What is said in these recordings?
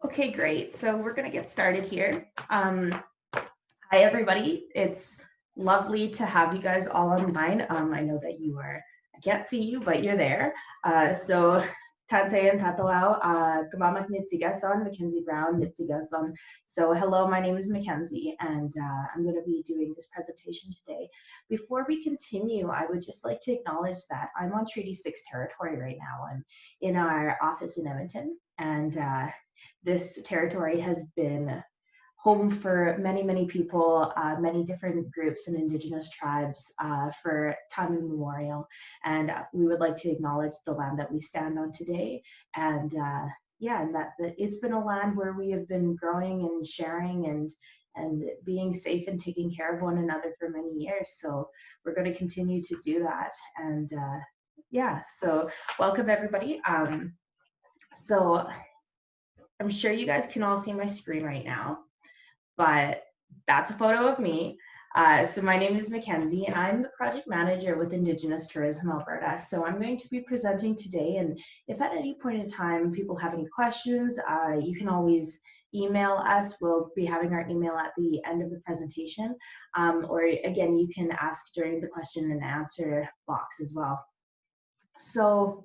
Okay, great. So we're going to get started here. Hi, everybody. It's lovely to have you guys all online. I know that I can't see you, but you're there. So Tansei and Tatawao, Kamamak Nitsigason, Mackenzie Brown Nitsigason. So hello, my name is Mackenzie, and I'm going to be doing this presentation today. Before we continue, I would just like to acknowledge that I'm on Treaty 6 territory right now. I'm in our office in Edmonton, and this territory has been home for many, many people, many different groups and Indigenous tribes for time immemorial. And we would like to acknowledge the land that we stand on today. And and that it's been a land where we have been growing and sharing and being safe and taking care of one another for many years. So we're going to continue to do that. And so welcome everybody. So I'm sure you guys can all see my screen right now, but that's a photo of me. So my name is Mackenzie, and I'm the project manager with Indigenous Tourism Alberta. So I'm going to be presenting today, and if at any point in time people have any questions, you can always email us. We'll be having our email at the end of the presentation, or again, you can ask during the question and answer box as well. So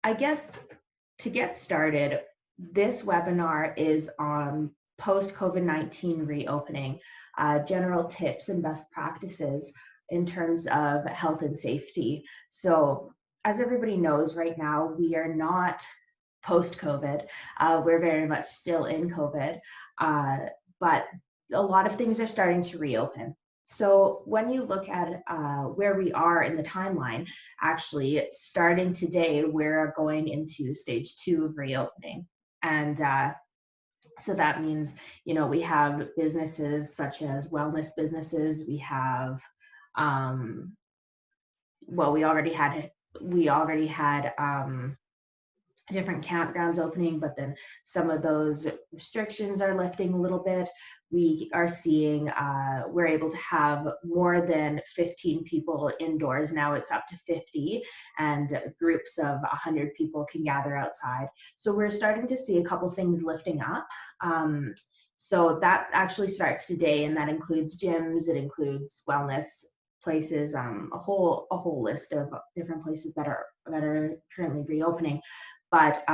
I guess to get started, this webinar is on post-COVID-19 reopening, general tips and best practices in terms of health and safety. So as everybody knows right now, we are not post-COVID. We're very much still in COVID, but a lot of things are starting to reopen. So when you look at where we are in the timeline, actually starting today, we're going into stage 2 of reopening. And so that means, we have businesses such as wellness businesses. We have, we already had different campgrounds opening, but then some of those restrictions are lifting a little bit. We are seeing we're able to have more than 15 people indoors. Now it's up to 50, and groups of 100 people can gather outside. So we're starting to see a couple things lifting up. So that actually starts today, and that includes gyms, it includes wellness places, a whole list of different places that are currently reopening. But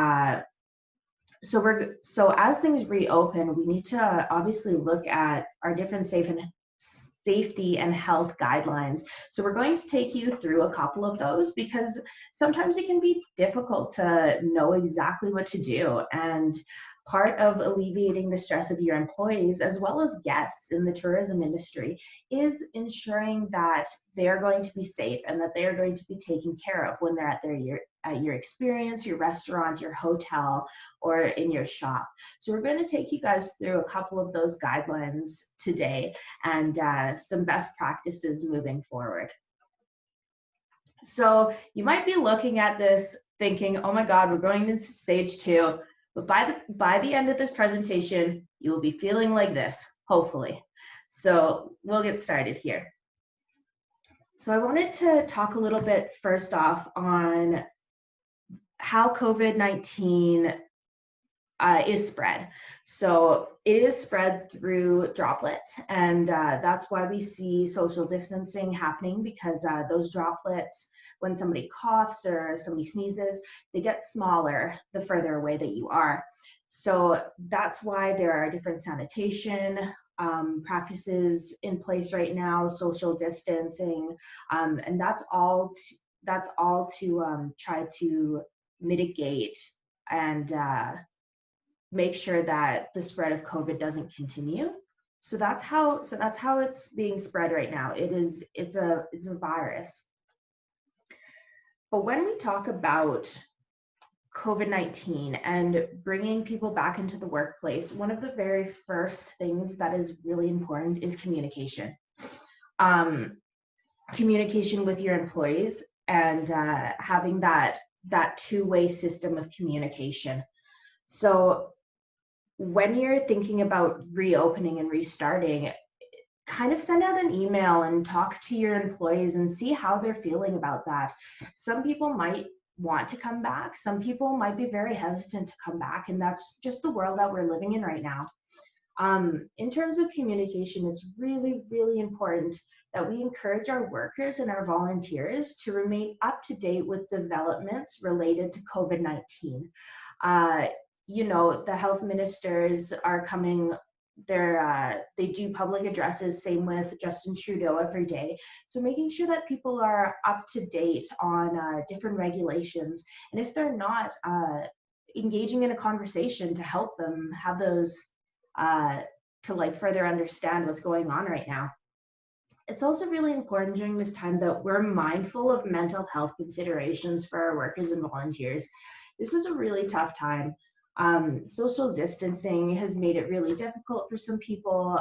so as things reopen, we need to obviously look at our different safety and health guidelines. So we're going to take you through a couple of those, because sometimes it can be difficult to know exactly what to do. And part of alleviating the stress of your employees as well as guests in the tourism industry is ensuring that they are going to be safe and that they are going to be taken care of when they're at your experience, your restaurant, your hotel, or in your shop. So we're going to take you guys through a couple of those guidelines today and some best practices moving forward. So you might be looking at this thinking, oh my God, we're going into stage 2. But by the end of this presentation, you will be feeling like this, hopefully. So we'll get started here. So I wanted to talk a little bit first off on how COVID-19 is spread. So it is spread through droplets, and that's why we see social distancing happening, because those droplets, when somebody coughs or somebody sneezes, they get smaller the further away that you are. So that's why there are different sanitation practices in place right now, social distancing, and that's all to try to mitigate and make sure that the spread of COVID doesn't continue. So that's how it's being spread right now. It's a virus. But when we talk about COVID-19 and bringing people back into the workplace, one of the very first things that is really important is communication. Communication with your employees and having that two-way system of communication. So when you're thinking about reopening and restarting, kind of send out an email and talk to your employees and see how they're feeling about that. Some people might want to come back. Some people might be very hesitant to come back, and that's just the world that we're living in right now. In terms of communication, it's really, really important that we encourage our workers and our volunteers to remain up to date with developments related to COVID-19. You know, the health ministers are coming, they do public addresses, same with Justin Trudeau every day. So making sure that people are up to date on different regulations, and if they're not, engaging in a conversation to help them have those to like further understand what's going on right now. It's also really important during this time that we're mindful of mental health considerations for our workers and volunteers. This is a really tough time. Social distancing has made it really difficult for some people.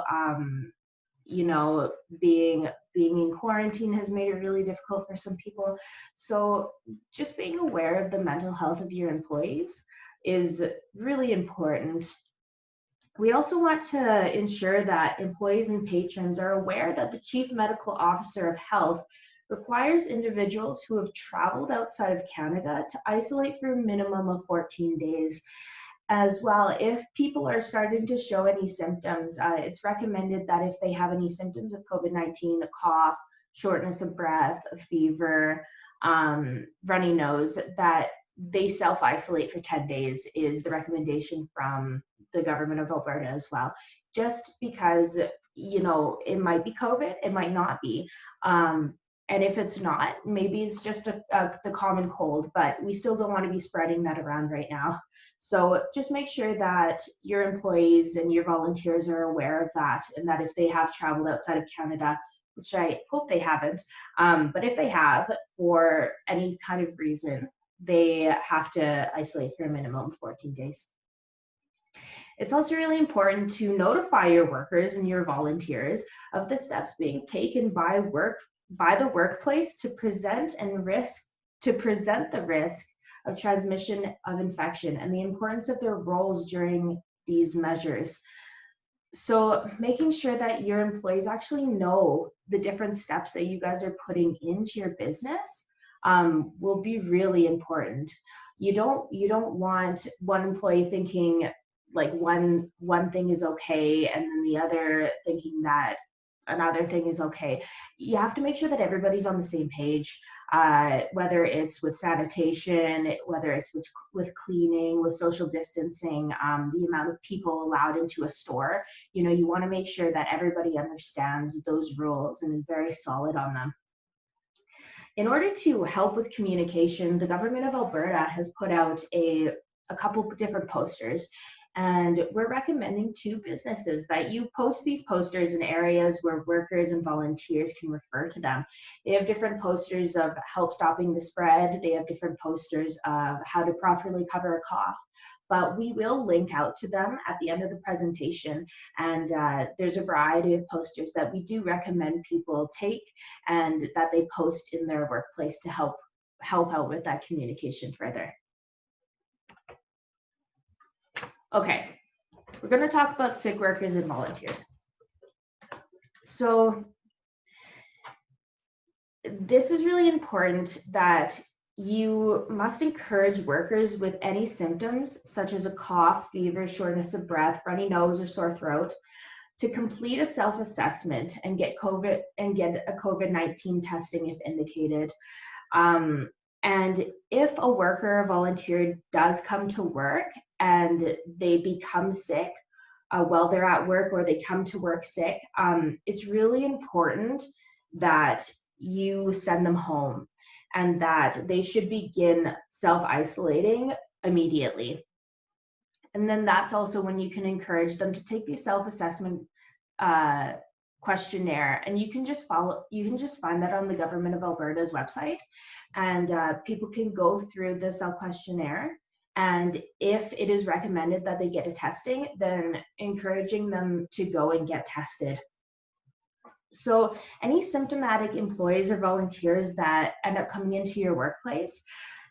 You know, being in quarantine has made it really difficult for some people. So just being aware of the mental health of your employees is really important. We also want to ensure that employees and patrons are aware that the Chief Medical Officer of Health requires individuals who have traveled outside of Canada to isolate for a minimum of 14 days. As well, if people are starting to show any symptoms, it's recommended that if they have any symptoms of COVID-19, a cough, shortness of breath, a fever, runny nose, that they self-isolate for 10 days is the recommendation from the Government of Alberta as well. Just because, you know, it might be COVID, it might not be. And if it's not, maybe it's just the common cold, but we still don't want to be spreading that around right now. So just make sure that your employees and your volunteers are aware of that, and that if they have traveled outside of Canada, which I hope they haven't, but if they have for any kind of reason, they have to isolate for a minimum of 14 days. It's also really important to notify your workers and your volunteers of the steps being taken by the workplace to present the risk of transmission of infection and the importance of their roles during these measures. So making sure that your employees actually know the different steps that you guys are putting into your business will be really important. You don't want one employee thinking like one thing is okay and then the other thinking that another thing is okay. You have to make sure that everybody's on the same page, whether it's with sanitation, whether it's with cleaning, with social distancing, the amount of people allowed into a store. You know, you want to make sure that everybody understands those rules and is very solid on them. In order to help with communication, the Government of Alberta has put out a couple different posters. And we're recommending to businesses that you post these posters in areas where workers and volunteers can refer to them. They have different posters of help stopping the spread. They have different posters of how to properly cover a cough. But we will link out to them at the end of the presentation. And there's a variety of posters that we do recommend people take and that they post in their workplace to help out with that communication further. Okay, we're going to talk about sick workers and volunteers. So this is really important that you must encourage workers with any symptoms such as a cough, fever, shortness of breath, runny nose, or sore throat to complete a self-assessment and get a COVID-19 testing if indicated. And if a worker or volunteer does come to work and they become sick while they're at work, or they come to work sick, it's really important that you send them home and that they should begin self-isolating immediately. And then that's also when you can encourage them to take the self-assessment questionnaire, and you can just find that on the Government of Alberta's website, and people can go through the self-questionnaire, and if it is recommended that they get a testing, then encouraging them to go and get tested. So any symptomatic employees or volunteers that end up coming into your workplace,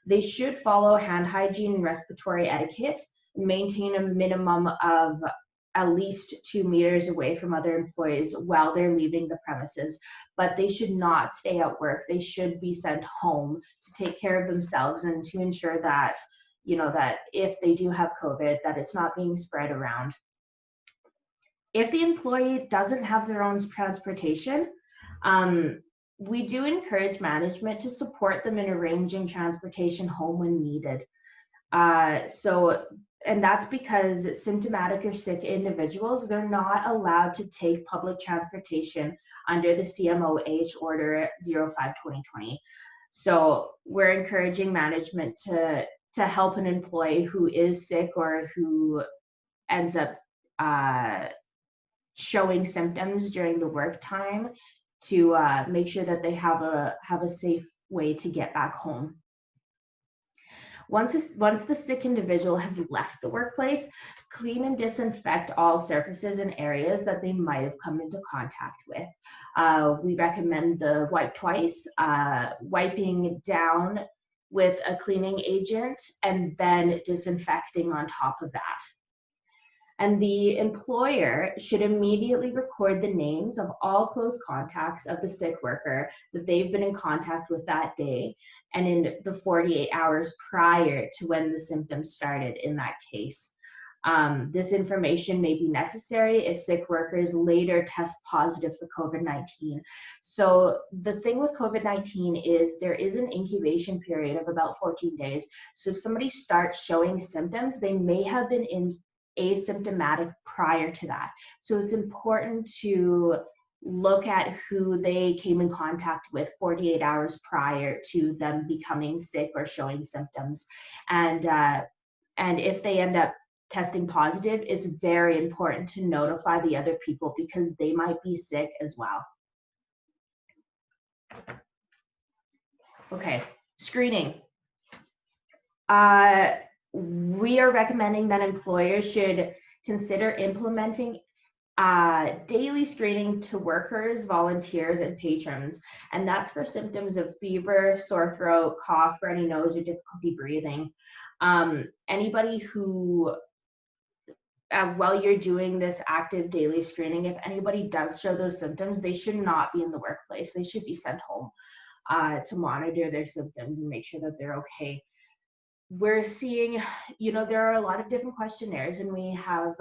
they should follow hand hygiene and respiratory etiquette, maintain a minimum of at least 2 meters away from other employees while they're leaving the premises, but they should not stay at work. They should be sent home to take care of themselves and to ensure that, that if they do have COVID, that it's not being spread around. If the employee doesn't have their own transportation, we do encourage management to support them in arranging transportation home when needed. And that's because symptomatic or sick individuals, they're not allowed to take public transportation under the CMOH Order 05/2020. So we're encouraging management to help an employee who is sick or who ends up showing symptoms during the work time to make sure that they have a safe way to get back home. Once the sick individual has left the workplace, clean and disinfect all surfaces and areas that they might have come into contact with. We recommend the wipe twice, wiping down with a cleaning agent, and then disinfecting on top of that. And the employer should immediately record the names of all close contacts of the sick worker that they've been in contact with that day and in the 48 hours prior to when the symptoms started in that case. This information may be necessary if sick workers later test positive for COVID-19. So the thing with COVID-19 is there is an incubation period of about 14 days. So if somebody starts showing symptoms, they may have been asymptomatic prior to that. So it's important to look at who they came in contact with 48 hours prior to them becoming sick or showing symptoms. And if they end up testing positive, it's very important to notify the other people because they might be sick as well. Okay, screening. We are recommending that employers should consider implementing daily screening to workers, volunteers, and patrons. And that's for symptoms of fever, sore throat, cough, runny nose, or difficulty breathing. Anybody who, while you're doing this active daily screening, if anybody does show those symptoms, they should not be in the workplace. They should be sent home to monitor their symptoms and make sure that they're okay. We're seeing, there are a lot of different questionnaires, and we have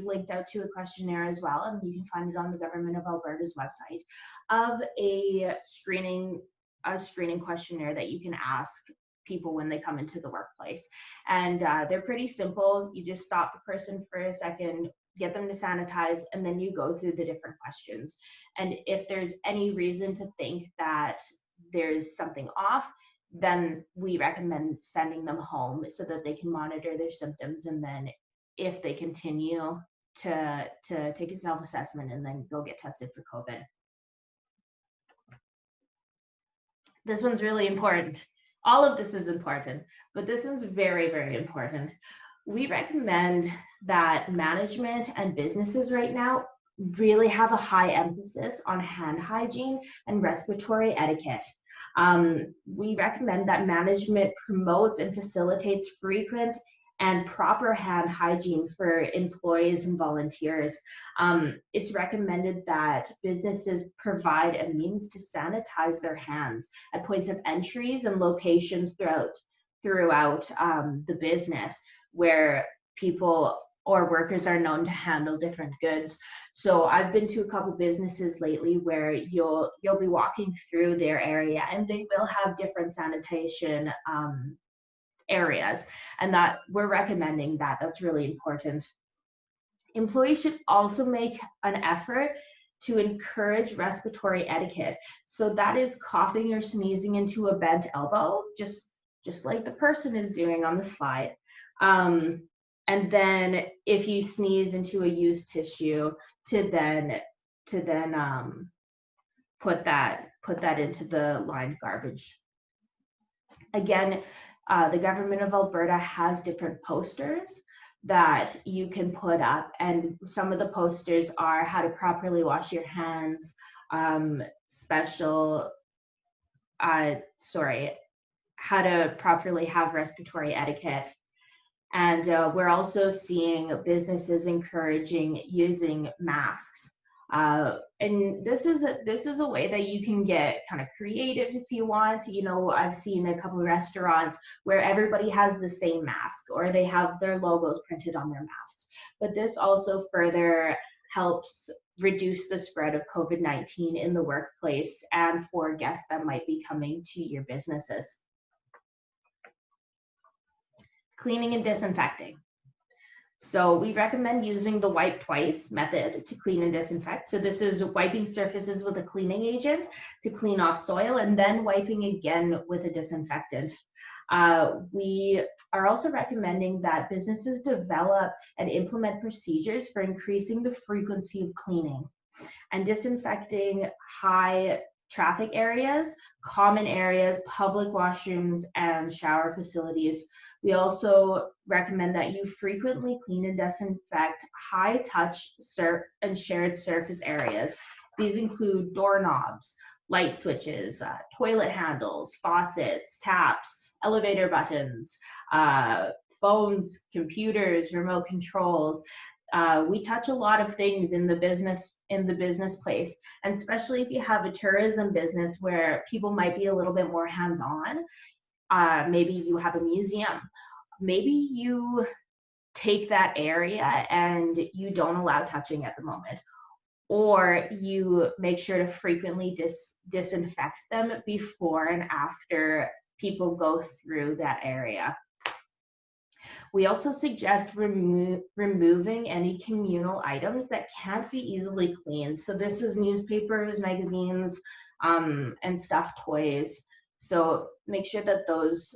linked out to a questionnaire as well, and you can find it on the Government of Alberta's website of a screening questionnaire that you can ask people when they come into the workplace. And they're pretty simple. You just stop the person for a second, get them to sanitize, and then you go through the different questions. And if there's any reason to think that there's something off, then we recommend sending them home so that they can monitor their symptoms, and then if they continue to take a self-assessment and then go get tested for COVID. This one's really important. All of this is important, but this one's very, very important. We recommend that management and businesses right now really have a high emphasis on hand hygiene and respiratory etiquette. We recommend that management promotes and facilitates frequent and proper hand hygiene for employees and volunteers. It's recommended that businesses provide a means to sanitize their hands at points of entries and locations throughout the business where people or workers are known to handle different goods. So I've been to a couple businesses lately where you'll be walking through their area and they will have different sanitation areas, and that we're recommending that. That's really important. Employees should also make an effort to encourage respiratory etiquette. So that is coughing or sneezing into a bent elbow, just like the person is doing on the slide. And then if you sneeze into a used tissue, to then put that into the lined garbage. Again, the Government of Alberta has different posters that you can put up, and some of the posters are how to properly wash your hands, how to properly have respiratory etiquette. And we're also seeing businesses encouraging using masks. And this is a way that you can get kind of creative if you want. You know, I've seen a couple of restaurants where everybody has the same mask or they have their logos printed on their masks. But this also further helps reduce the spread of COVID-19 in the workplace and for guests that might be coming to your businesses. Cleaning and disinfecting. So we recommend using the wipe twice method to clean and disinfect. So this is wiping surfaces with a cleaning agent to clean off soil and then wiping again with a disinfectant. We are also recommending that businesses develop and implement procedures for increasing the frequency of cleaning and disinfecting high traffic areas, common areas, public washrooms, and shower facilities. We also recommend that you frequently clean and disinfect high touch and shared surface areas. These include doorknobs, light switches, toilet handles, faucets, taps, elevator buttons, phones, computers, remote controls. We touch a lot of things in the business place, and especially if you have a tourism business where people might be a little bit more hands-on. Maybe you have a museum. Maybe you take that area and you don't allow touching at the moment, or you make sure to frequently disinfect them before and after people go through that area. We also suggest removing any communal items that can't be easily cleaned. So this is newspapers, magazines, and stuffed toys. So make sure that those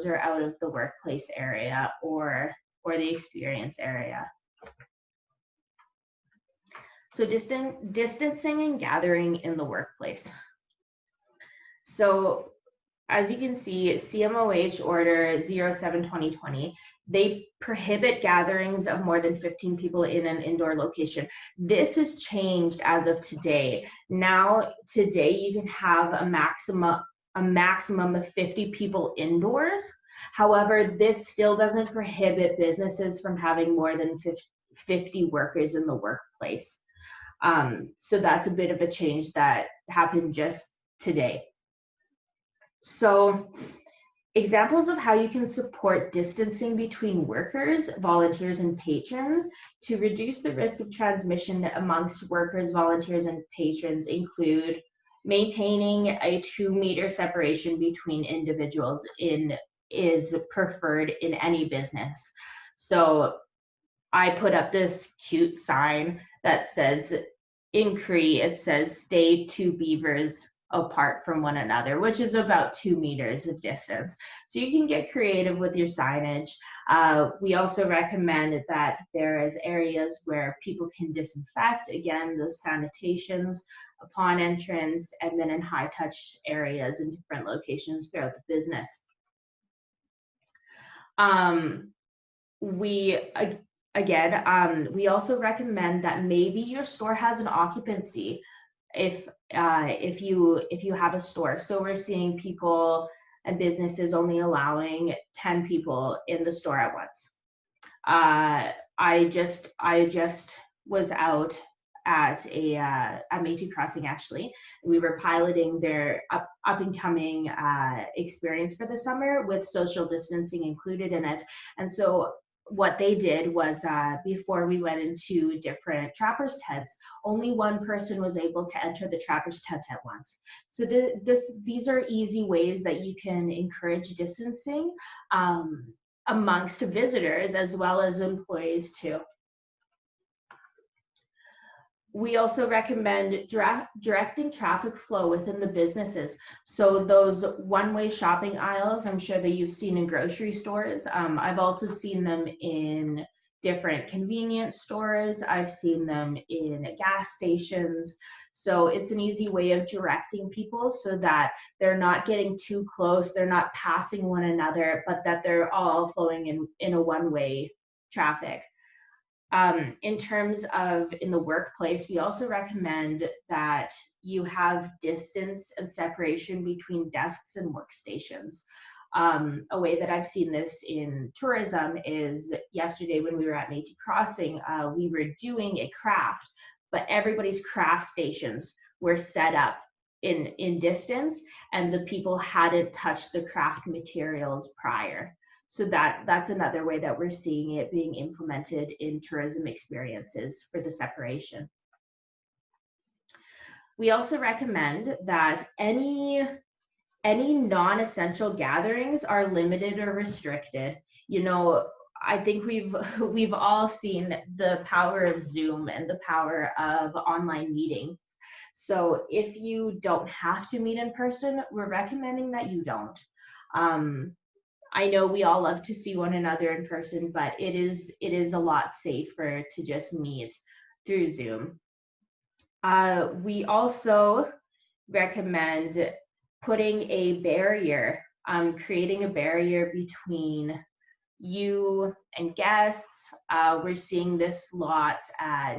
are out of the workplace area or the experience area. So distancing and gathering in the workplace. So as you can see, CMOH Order 07/2020, they prohibit gatherings of more than 15 people in an indoor location. This has changed as of today. Now, today you can have a maximum of 50 people indoors. However, this still doesn't prohibit businesses from having more than 50 workers in the workplace. So that's a bit of a change that happened just today. So examples of how you can support distancing between workers, volunteers, and patrons to reduce the risk of transmission amongst workers, volunteers, and patrons include maintaining a 2-meter separation between individuals is preferred in any business. So I put up this cute sign that says, in Cree, it says, "Stay 2 beavers apart from one another," which is about 2 meters of distance. So you can get creative with your signage. We also recommend that there is areas where people can disinfect, again, those sanitations upon entrance, and then in high touch areas in different locations throughout the business. We also recommend that maybe your store has an occupancy if you have a store. So we're seeing people and businesses only allowing 10 people in the store at once. I just was out at Métis Crossing, actually. We were piloting their up and coming experience for the summer with social distancing included in it. And so what they did was before we went into different trappers tents, only one person was able to enter the trappers tent at once. So these are easy ways that you can encourage distancing amongst visitors as well as employees too. We also recommend directing traffic flow within the businesses. So those one-way shopping aisles, I'm sure that you've seen in grocery stores. I've also seen them in different convenience stores. I've seen them in gas stations. So it's an easy way of directing people so that they're not getting too close, they're not passing one another, but that they're all flowing in a one-way traffic. In terms of in the workplace, we also recommend that you have distance and separation between desks and workstations. A way that I've seen this in tourism is yesterday when we were at Métis Crossing, we were doing a craft, but everybody's craft stations were set up in distance, and the people hadn't touched the craft materials prior. So that's another way that we're seeing it being implemented in tourism experiences for the separation. We also recommend that any non-essential gatherings are limited or restricted. You know, I think we've all seen the power of Zoom and the power of online meetings. So if you don't have to meet in person, we're recommending that you don't. I know we all love to see one another in person, but it is a lot safer to just meet through Zoom. We also recommend putting a barrier, creating a barrier between you and guests. We're seeing this lots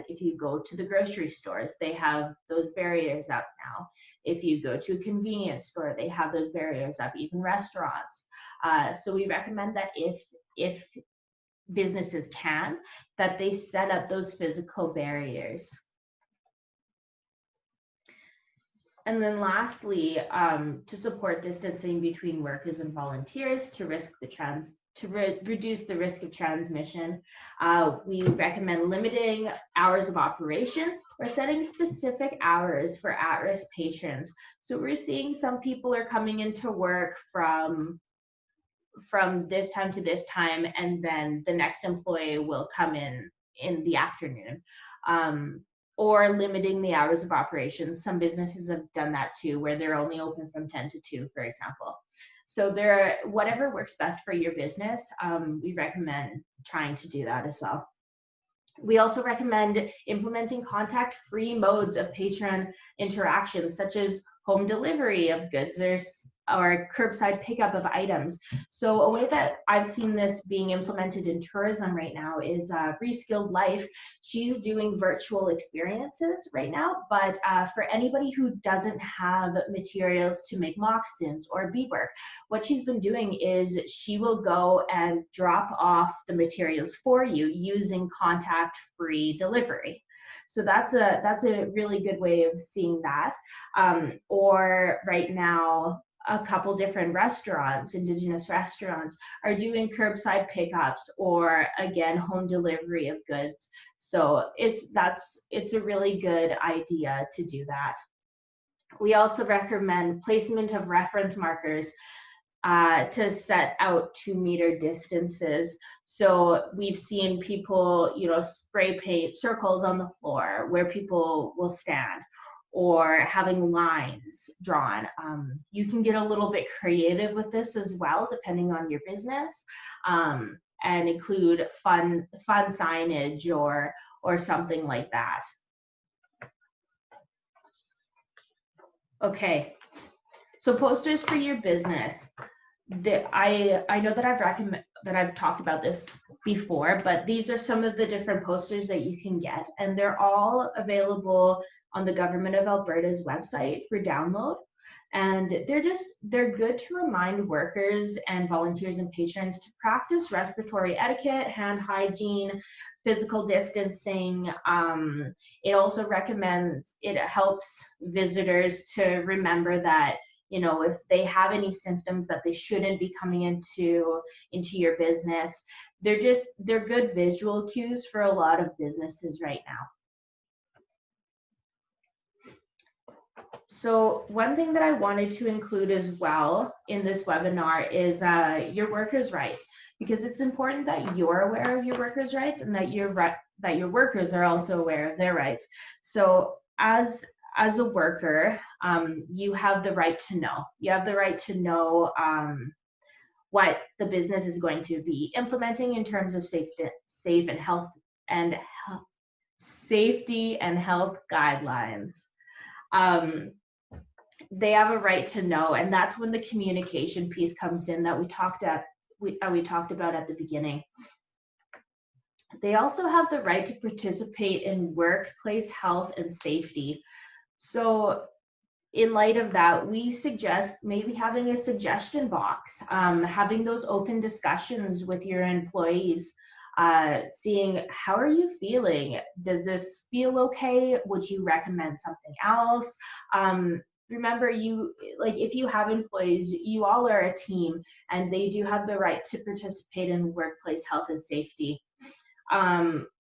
if you go to the grocery stores, they have those barriers up now. If you go to a convenience store, they have those barriers up, even restaurants. So we recommend that if businesses can, that they set up those physical barriers. And then lastly, to support distancing between workers and volunteers to reduce the risk of transmission, we recommend limiting hours of operation or setting specific hours for at-risk patrons. So we're seeing some people are coming into work from this time to this time, and then the next employee will come in the afternoon. Or limiting the hours of operations. Some businesses have done that too, where they're only open from 10 to 2, for example. So whatever works best for your business, we recommend trying to do that as well. We also recommend implementing contact-free modes of patron interaction, such as home delivery of goods or curbside pickup of items. So a way that I've seen this being implemented in tourism right now is Reskilled Life. She's doing virtual experiences right now, but for anybody who doesn't have materials to make moccasins or beadwork, what she's been doing is she will go and drop off the materials for you using contact-free delivery. So that's a really good way of seeing that. Or right now, a couple different restaurants, Indigenous restaurants, are doing curbside pickups or again home delivery of goods. So it's a really good idea to do that. We also recommend placement of reference markers to set out 2-meter distances. So we've seen people, spray paint circles on the floor where people will stand, or having lines drawn. You can get a little bit creative with this as well, depending on your business, and include fun signage or something like that. Okay, so posters for your business. I know that I've talked about this before, but these are some of the different posters that you can get, and they're all available on the Government of Alberta's website for download. And they're good to remind workers and volunteers and patrons to practice respiratory etiquette, hand hygiene, physical distancing. It helps visitors to remember that, if they have any symptoms, that they shouldn't be coming into your business. They're good visual cues for a lot of businesses right now. So one thing that I wanted to include as well in this webinar is your workers' rights, because it's important that you're aware of your workers' rights and that your workers are also aware of their rights. So as a worker, you have the right to know. You have the right to know what the business is going to be implementing in terms of safety and health guidelines. They have a right to know, and that's when the communication piece comes in that we talked about at the beginning. They also have the right to participate in workplace health and safety. So in light of that, we suggest maybe having a suggestion box, having those open discussions with your employees, seeing how are you feeling? Does this feel okay? Would you recommend something else? Remember, if you have employees, you all are a team, and they do have the right to participate in workplace health and safety.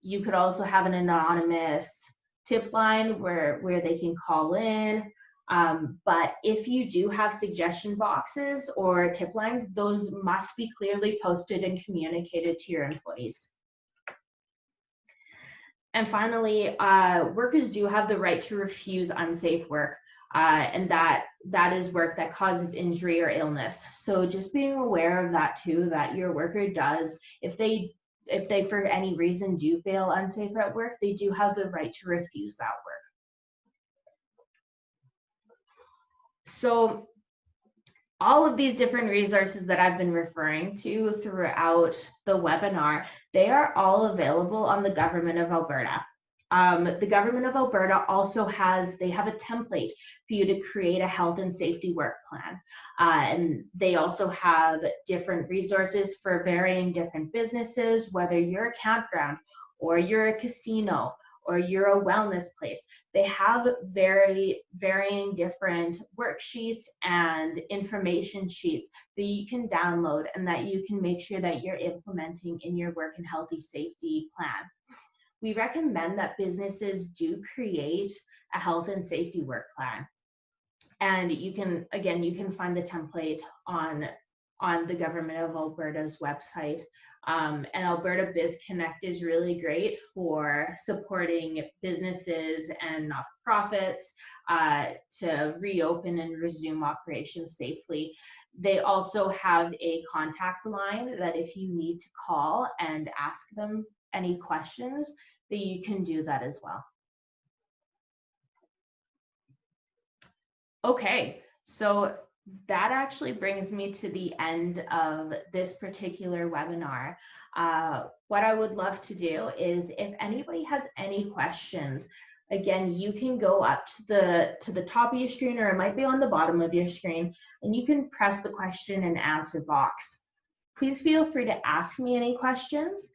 You could also have an anonymous tip line where they can call in. But if you do have suggestion boxes or tip lines, those must be clearly posted and communicated to your employees. And finally, workers do have the right to refuse unsafe work, and that is work that causes injury or illness. So just being aware of that too, that your worker does, if they for any reason do feel unsafe at work, they do have the right to refuse that work. So all of these different resources that I've been referring to throughout the webinar, they are all available on the Government of Alberta. The Government of Alberta also have a template for you to create a health and safety work plan. And they also have different resources for varying different businesses, whether you're a campground or you're a casino or you're a wellness place. They have varying different worksheets and information sheets that you can download and that you can make sure that you're implementing in your work and healthy safety plan. We recommend that businesses do create a health and safety work plan. And you can find the template on the Government of Alberta's website. And Alberta Biz Connect is really great for supporting businesses and not-for-profits to reopen and resume operations safely. They also have a contact line that if you need to call and ask them any questions, that you can do that as well. Okay, so that actually brings me to the end of this particular webinar. What I would love to do is, if anybody has any questions, again, you can go up to the top of your screen, or it might be on the bottom of your screen, and you can press the question and answer box. Please feel free to ask me any questions.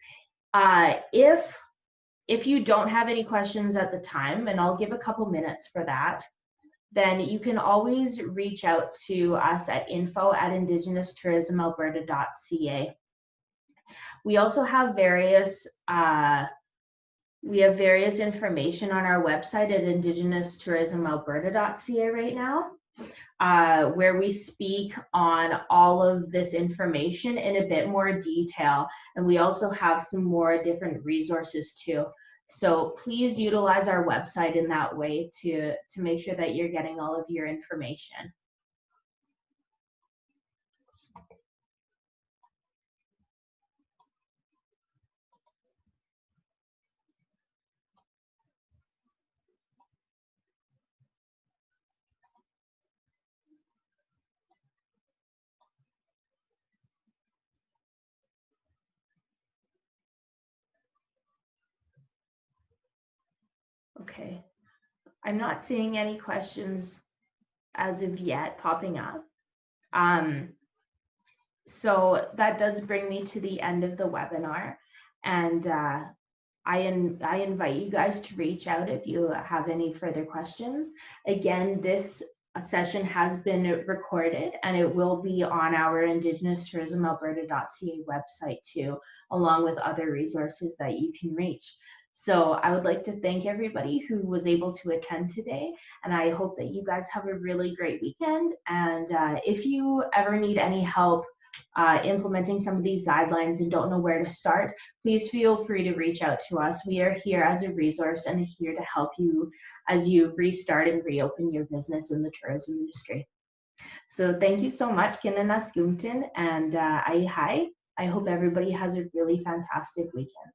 If you don't have any questions at the time, and I'll give a couple minutes for that, then you can always reach out to us at info@indigenoustourisamalberta.ca. We also have various information on our website at indigenoustourisamalberta.ca right now, where we speak on all of this information in a bit more detail, and we also have some more different resources too. So please utilize our website in that way to make sure that you're getting all of your information. Okay, I'm not seeing any questions as of yet popping up. So that does bring me to the end of the webinar, and I invite you guys to reach out if you have any further questions. Again, this session has been recorded, and it will be on our indigenoustourisamalberta.ca website too, along with other resources that you can reach. So I would like to thank everybody who was able to attend today, and I hope that you guys have a really great weekend. And if you ever need any help implementing some of these guidelines and don't know where to start, please feel free to reach out to us. We are here as a resource and here to help you as you restart and reopen your business in the tourism industry. So thank you so much, Kinana Skumtin, and I hope everybody has a really fantastic weekend.